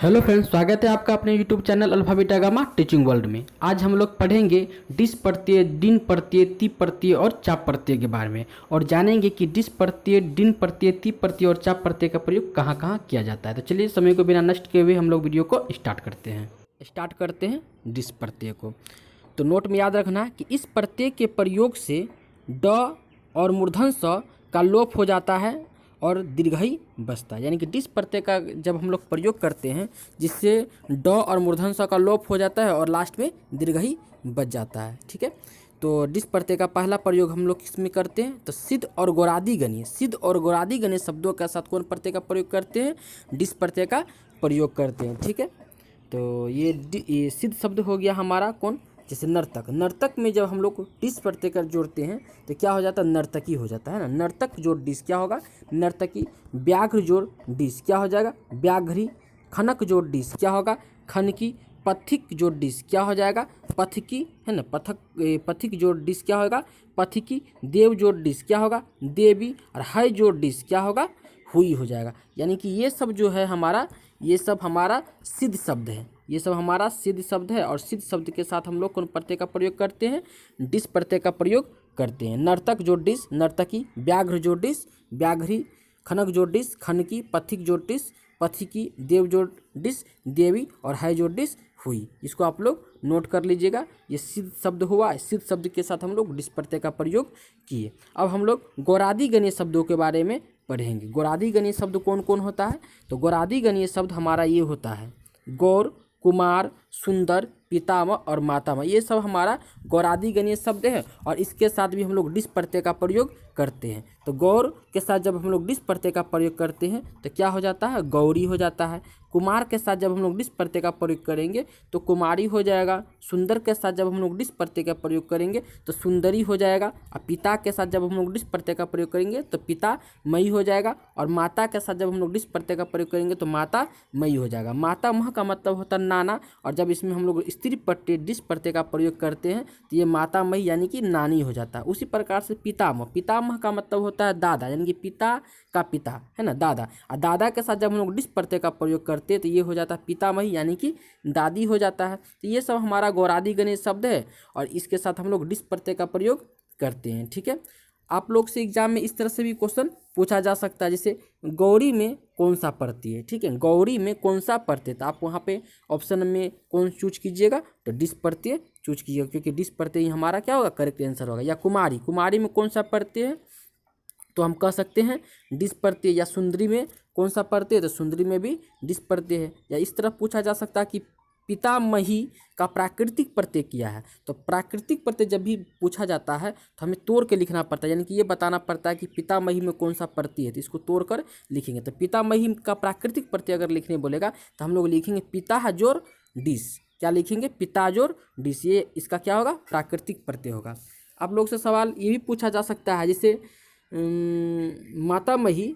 Hello friends, स्वागत है आपका अपने YouTube channel alpha beta gamma teaching world में। आज हम लोग पढ़ेंगे डिस प्रत्यय, दिन प्रत्यय, ती प्रत्यय और चाप प्रत्यय के बारे में और जानेंगे कि डिस प्रत्यय, दिन प्रत्यय, ती प्रत्यय और चाप प्रत्यय का प्रयोग कहाँ कहाँ किया जाता है। तो चलिए समय को बिना नष्ट किए हुए हम लोग वीडियो को स्टार्ट करते हैं डिस प्रत्यय को। तो नोट में याद रखना कि इस प्रत्यय के प्रयोग से ड और मूर्धन्य स का लोप हो जाता है और दीर्घई बचता है। यानी कि डिस प्रत्यय का जब हम लोग प्रयोग करते हैं जिससे ड और मूर्धन्य स का लोप हो जाता है और लास्ट में दीर्घई बच जाता है। ठीक है, तो डिस प्रत्यय का पहला प्रयोग हम लोग किसमें करते हैं? तो सिद्ध और गौरादी गणीय, सिद्ध और गौरादी गणीय शब्दों के साथ कौन प्रत्यय का प्रयोग करते हैं? डिस प्रत्यय का प्रयोग करते हैं। ठीक है, तो ये सिद्ध शब्द हो गया हमारा कौन? जैसे नर्तक, नर्तक में जब हम लोग डिस प्रत्यय कर जोड़ते हैं तो क्या हो जाता है? नर्तकी हो जाता है ना। नर्तक जोड़ डिस क्या होगा? नर्तकी। व्याघ्र जोड़ डिस क्या हो जाएगा? व्याघ्री। खनक जोड़ डिस क्या होगा? खनकी। पथिक जोड़ डिस क्या हो जाएगा? पथिकी, है ना। पथिक जोड़ डिस क्या होगा? पथिकी। देव जोड़ डिस क्या होगा? देवी। और है जोड़ डिस क्या होगा? हुई हो जाएगा। यानी कि ये सब जो है हमारा, ये सब हमारा सिद्ध शब्द है, ये सब हमारा सिद्ध शब्द है। और सिद्ध शब्द के साथ हम लोग कौन प्रत्यय का प्रयोग करते हैं? डिस प्रत्यय का प्रयोग करते हैं। नर्तक जोड़ डिस नर्तकी, व्याघ्र जोड़ डिस व्याघ्री, खनक जोड़ डिस खनकी, पथिक जोड़ डिस पथिकी, देव जोड़ डिस देवी और है जोड़ डिस हुई। इसको आप लोग नोट कर लीजिएगा। ये सिद्ध शब्द हुआ, सिद्ध शब्द के साथ हम लोग डिस प्रत्यय का प्रयोग किए। अब हम लोग गौरादी गणीय शब्दों के बारे में पढ़ेंगे। गौरादी गणीय शब्द कौन कौन होता है? तो गौरादी गणीय शब्द हमारा ये होता है गौर, कुमार, सुंदर, पितामह और मातामह। ये सब हमारा गौरादी गणीय शब्द है और इसके साथ भी हम लोग डिस प्रत्यय का प्रयोग करते हैं। तो गौर के साथ जब हम लोग डिस प्रत्यय का प्रयोग करते हैं तो क्या हो जाता है? गौरी हो जाता है। कुमार के साथ जब हम लोग डिस प्रत्यय का प्रयोग करेंगे तो कुमारी हो जाएगा। सुंदर के साथ जब हम लोग डिस प्रत्यय का प्रयोग करेंगे तो सुंदरी हो जाएगा। और पिता के साथ जब हम लोग डिस प्रत्यय का प्रयोग करेंगे तो पिता मई हो जाएगा। और माता के साथ जब हम लोग डिस प्रत्यय का प्रयोग करेंगे तो माता मई हो जाएगा। माता मह का मतलब होता है नाना, और जब इसमें हम लोग स्त्री प्रत्यय डिस प्रत्यय का प्रयोग करते हैं तो ये माता मई यानी कि नानी हो जाता है। उसी प्रकार से पितामह, पितामह का मतलब होता है दादा, यानी कि पिता का पिता, है ना, दादा। और दादा के साथ जब हम लोग डिस प्रत्यय का प्रयोग करते हैं तो ये हो जाता है पितामही यानी कि दादी हो जाता है। तो ये सब हमारा गौरादी गणीय शब्द है और इसके साथ हम लोग डिस प्रत्यय का प्रयोग करते हैं। ठीक है, आप लोग से एग्जाम में इस तरह से भी क्वेश्चन पूछा जा सकता है, जैसे गौरी में कौन सा प्रत्यय है? ठीक है, गौरी में कौन सा प्रत्यय? तो आप वहाँ पे ऑप्शन में कौन चूज कीजिएगा? तो डिस प्रत्यय चूज कीजिएगा, क्योंकि डिस प्रत्यय हमारा क्या होगा? करेक्ट आंसर होगा। या कुमारी, कुमारी में कौन सा प्रत्यय है? तो हम कह सकते हैं डिस प्रत्यय। या सुंदरी में कौन सा प्रत्यय? तो सुंदरी में भी डिस प्रत्यय है। या इस तरह पूछा जा सकता है कि पितामही का प्राकृतिक प्रत्यय किया है। तो प्राकृतिक प्रत्यय जब भी पूछा जाता है तो हमें तोड़ के लिखना पड़ता है, यानी कि ये बताना पड़ता है कि पितामही में कौन सा प्रत्यय है, तो इसको तोड़ कर लिखेंगे। तो पितामही का प्राकृतिक प्रत्यय अगर लिखने बोलेगा तो हम लोग लिखेंगे पिता जोड़ डिस। क्या लिखेंगे? पिता जोड़ डिस। ये इसका क्या होगा? प्राकृतिक प्रत्यय होगा। आप लोग से सवाल ये भी पूछा जा सकता है, जैसे मातामही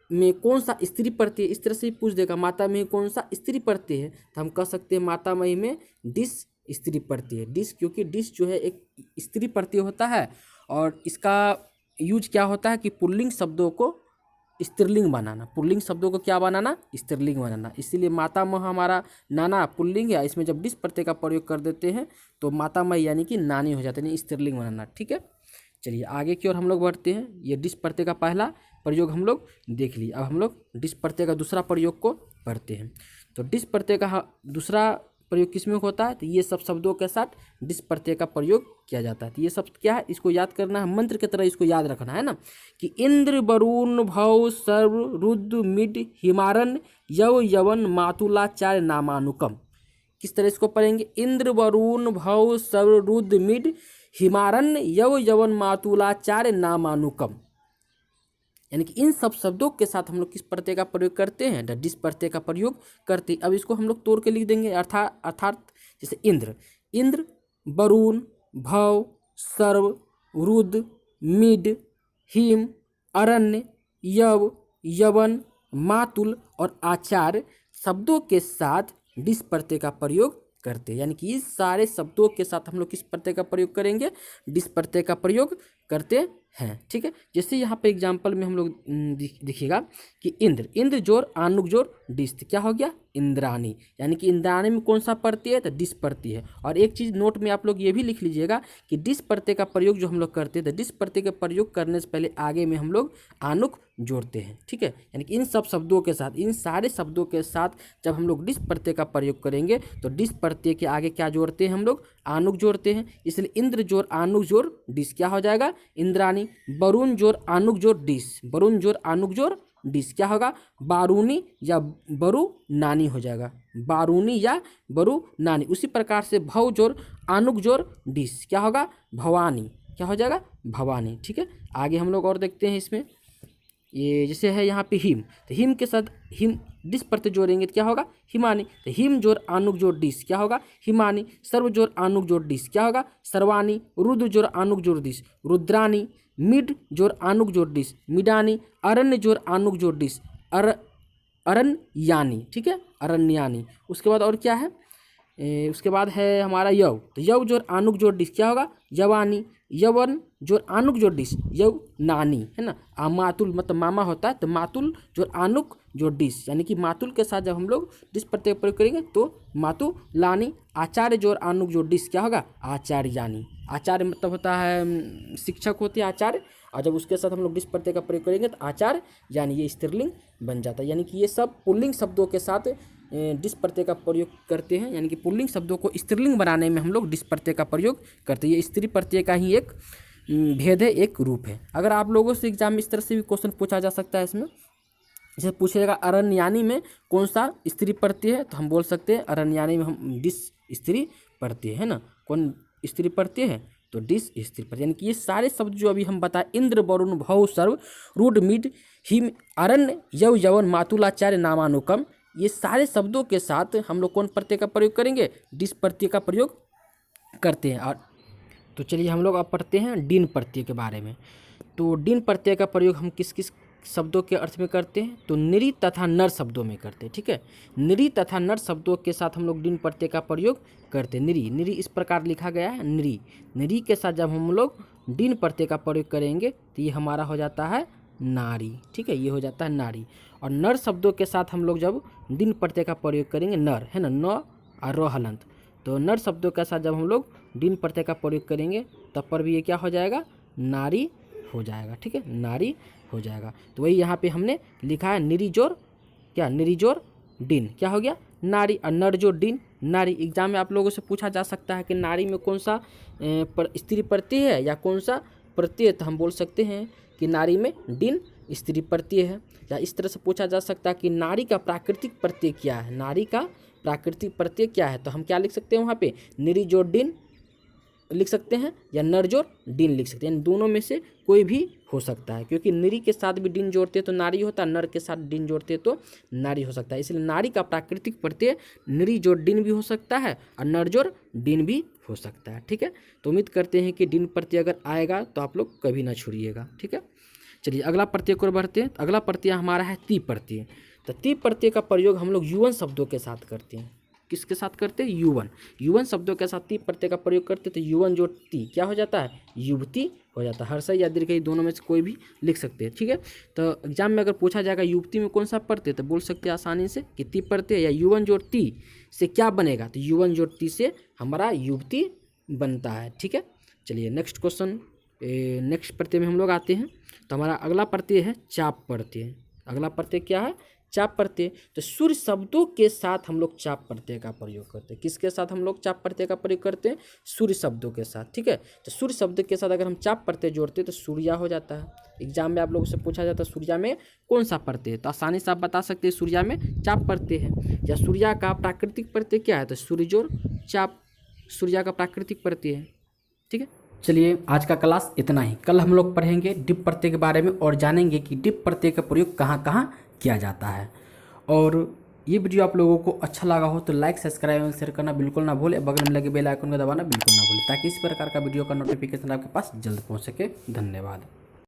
में कौन सा स्त्री प्रत्यय, इस तरह से भी पूछ देगा। मातामही कौन सा स्त्री प्रत्यय है? तो हम कह सकते हैं मातामही में डिस स्त्री प्रत्यय है। डिस, क्योंकि डिस जो है एक स्त्री प्रत्यय होता है और इसका यूज क्या होता है कि पुल्लिंग शब्दों को स्त्रीलिंग बनाना। पुल्लिंग शब्दों को क्या बनाना? स्त्रीलिंग बनाना। इसीलिए मातामह हमारा नाना पुल्लिंग है, इसमें जब डिस प्रत्यय का प्रयोग कर देते हैं तो मातामही यानी कि नानी हो जाते हैं, स्त्रीलिंग बनाना। ठीक है, चलिए आगे की ओर हम लोग बढ़ते हैं। ये डिस प्रत्यय का पहला प्रयोग हम लोग देख लिए। अब हम लोग डिस प्रत्यय का दूसरा प्रयोग को पढ़ते हैं। तो डिस प्रत्यय का दूसरा प्रयोग किसमें होता है? तो ये सब शब्दों के साथ डिस प्रत्यय का प्रयोग किया जाता है। तो ये सब क्या है? इसको याद करना है, मंत्र की तरह इसको याद रखना है ना, कि इंद्र, वरुण, भव, सर्व, रुद्र, मिड, हिमारण्य, यव, यवन, मातुलाचार्य, नामानुकम। किस तरह इसको पढ़ेंगे? इंद्र, वरुण, भव, सर्व, रुद्र, मिड, हिमारण्य, यव, यवन, मातुलाचार्य, नामानुकम। यानी कि इन सब शब्दों के साथ हम लोग किस प्रत्यय का प्रयोग करते हैं? डिस प्रत्यय का प्रयोग करते हैं। अब इसको हम लोग तोड़ के लिख देंगे। अर्थात जैसे इंद्र, इंद्र, वरुण, भव, सर्व, रुद्र, मिड, हिम, अरण्य, यव, यवन, मातुल और आचार्य शब्दों के साथ डिस प्रत्यय का प्रयोग करते हैं। यानी कि इस सारे शब्दों के साथ हम लोग किस प्रत्यय का प्रयोग करेंगे? डिस प्रत्यय का प्रयोग करते हैं, ठीक है। जैसे यहाँ पे एग्जाम्पल में हम लोग देखिएगा कि इंद्र, इंद्र जोर आनुक जोर डिस, क्या हो गया इंद्राणी, यानी कि इंद्राणी में कौन सा प्रत्यय है तो डिस प्रत्यय है। और एक चीज़ नोट में आप लोग ये भी लिख लीजिएगा कि डिस प्रत्यय का प्रयोग जो हम लोग करते हैं तो डिस प्रत्यय का प्रयोग करने से पहले आगे में हम लोग आनुक जोड़ते हैं, ठीक है। यानी कि इन सब शब्दों के साथ, इन सारे शब्दों के साथ जब हम लोग डिस प्रत्यय का प्रयोग करेंगे तो डिस प्रत्यय के आगे क्या जोड़ते हैं हम लोग आनुक जोड़ते हैं। इसलिए इंद्र जोर आनुक जोर डिस क्या हो जाएगा इंद्राणी। वरुण जोर आनुक जोर डिस, वरुण जोर आनुक जोर डिस क्या होगा बारूनी या बरु नानी हो जाएगा, बारूनी या बरु नानी। उसी प्रकार से भव जोर आनुक जोर डिस क्या होगा भवानी, क्या हो जाएगा भवानी, ठीक है। आगे हम लोग और देखते हैं इसमें, ये जैसे है यहाँ पे हिम, तो हिम के साथ हिम डिस प्रत्यय जोड़ेंगे तो क्या होगा हिमानी, तो हिम जोर आनुक जोर डिस क्या होगा हिमानी। सर्व जोर आनुक जोर डिस क्या होगा सर्वानी। रुद्र जोर आनुक जोर डिस रुद्रानी। मिड जोर आनुक जोर डिस मिडानी। अरण्य जोर आनुक जोर डिस अरण्यानी, ठीक है अरण्यानी। उसके बाद और क्या है उसके बाद है हमारा यव, तो यव जोर आनुक जोर डिस क्या होगा यवानी। यवन जोर आनुक जोर डिस यव नानी, है ना। मातुल मतलब मामा होता है, तो मातुल जोर आनुक जोर डिस, यानी कि मातुल के साथ जब हम लोग डिस प्रत्यय प्रयोग करेंगे तो मातु लानी। आचार्य जोर आनुक जोर डिस क्या होगा आचार्यानी। आचार्य मतलब होता है शिक्षक होते हैं आचार्य, और जब उसके साथ हम लोग डिस प्रत्यय का प्रयोग करेंगे तो आचार्य यानी ये स्त्रीलिंग बन जाता है। यानी कि ये सब पुल्लिंग शब्दों के साथ डिस प्रत्यय का प्रयोग करते हैं, यानी कि पुल्लिंग शब्दों को स्त्रीलिंग बनाने में हम लोग डिस प्रत्यय का प्रयोग करते हैं। ये स्त्री प्रत्यय का ही एक भेद है, एक रूप है। अगर आप लोगों से एग्जाम में इस तरह से भी क्वेश्चन पूछा जा सकता है, इसमें जैसे पूछेगा अरण्यानी में कौन सा स्त्री प्रत्यय है, तो हम बोल सकते हैं अरण्यानी में हम डिस स्त्री प्रत्यय है ना। कौन स्त्री प्रत्यय है तो डिस स्त्री प्रत्यय। यानी कि ये सारे शब्द जो अभी हम बताए इंद्र वरुण भव सर्व रूड मिड हिम अरण्य यव यवन मातुलाचार्य नामानुकम, ये सारे शब्दों के साथ हम लोग कौन प्रत्यय का प्रयोग करेंगे डिस प्रत्यय का प्रयोग करते हैं। और तो चलिए हम लोग अब पढ़ते हैं डिन प्रत्यय के बारे में। तो डिन प्रत्यय का प्रयोग हम किस किस शब्दों के अर्थ में करते हैं तो निरी तथा नर शब्दों में करते हैं, ठीक है। निरी तथा नर शब्दों के साथ हम लोग डिन प्रत्यय का प्रयोग करते हैं। निरी, निरी इस प्रकार लिखा गया है निरी, निरी के साथ जब हम लोग डिन प्रत्यय का प्रयोग करेंगे तो ये हमारा हो जाता है नारी, ठीक है, ये हो जाता है नारी। और नर शब्दों के साथ हम लोग जब डिन प्रत्यय का प्रयोग करेंगे नर, है ना, न और रो हलंत, तो नर शब्दों के साथ जब हम लोग डिन प्रत्यय का प्रयोग करेंगे तब पर भी ये क्या हो जाएगा नारी हो जाएगा, ठीक है, नारी हो जाएगा। तो वही यहाँ पे हमने लिखा है निरीजोर क्या निरीजोर डिन क्या हो गया नारी, और नरजोर डिन नारी। एग्जाम में आप लोगों से पूछा जा सकता है कि नारी में कौन सा स्त्री प्रत्यय है या कौन सा प्रत्यय, तो हम बोल सकते हैं कि नारी में डिन स्त्री प्रत्यय है। या इस तरह से पूछा जा सकता है कि नारी का प्राकृतिक प्रत्यय क्या है, नारी का प्राकृतिक प्रत्यय क्या है, तो हम क्या लिख सकते हैं वहाँ पे निरीजोर डिन लिख सकते हैं या नरजोर डिन लिख सकते हैं। इन दोनों में से कोई भी हो सकता है, क्योंकि निरी के साथ भी डिन जोड़ते तो नारी होता है, नर के साथ डिन जोड़ते तो नारी हो सकता है। इसलिए नारी का प्राकृतिक प्रत्यय निरीजोर डिन भी हो सकता है और नरजोर डिन भी हो सकता है, ठीक है। तो उम्मीद करते हैं कि डिन प्रत्यय अगर आएगा तो आप लोग कभी ना छोड़िएगा, ठीक है। चलिए अगला प्रत्यय को बढ़ते हैं। अगला प्रत्यय हमारा है ती प्रत्यय। तो ती प्रत्यय का प्रयोग हम लोग युवन शब्दों के साथ करते हैं। किसके साथ करते हैं युवन, युवन शब्दों के साथ ती प्रत्यय का प्रयोग करते तो युवन जो ती क्या हो जाता है युवती हो जाता है। हर्षई या दीर्घई दोनों में से कोई भी लिख सकते हैं, ठीक है। तो एग्जाम में अगर पूछा जाएगा युवती में कौन सा प्रत्यय तो बोल सकते हैं आसानी से कि ती प्रत्यय या युवन जोड़ ती से क्या बनेगा, तो युवन जोड़ ती से हमारा युवती बनता है, ठीक है। चलिए नेक्स्ट क्वेश्चन, नेक्स्ट प्रत्यय में हम लोग आते हैं। तो हमारा अगला प्रत्यय है चाप प्रत्यय। अगला प्रत्यय क्या है चाप प्रत्यय। तो सूर्य शब्दों के साथ हम लोग चाप प्रत्यय का प्रयोग करते हैं। किसके साथ हम लोग चाप प्रत्यय का प्रयोग करते हैं सूर्य शब्दों के साथ, ठीक है। तो सूर्य शब्द के साथ अगर हम चाप प्रत्यय जोड़ते हैं तो सूर्या हो जाता है। एग्जाम में आप लोगों से पूछा जाता है सूर्या में कौन सा प्रत्यय है, तो आसानी से आप बता सकते हैं सूर्या में चाप प्रत्यय है। या सूर्या का प्राकृतिक प्रत्यय क्या है तो सूर्य जोड़ चाप सूर्या का प्राकृतिक प्रत्यय है, ठीक है। चलिए आज का क्लास इतना ही। कल हम लोग पढ़ेंगे डिप प्रत्यय के बारे में और जानेंगे कि डिप प्रत्यय का प्रयोग कहाँ कहाँ किया जाता है। और ये वीडियो आप लोगों को अच्छा लगा हो तो लाइक सब्सक्राइब और शेयर करना बिल्कुल ना भूलें, बगल में लगे बेल आइकन को दबाना बिल्कुल ना भूलें, ताकि इस प्रकार का वीडियो का नोटिफिकेशन आपके पास जल्द पहुँच सके। धन्यवाद।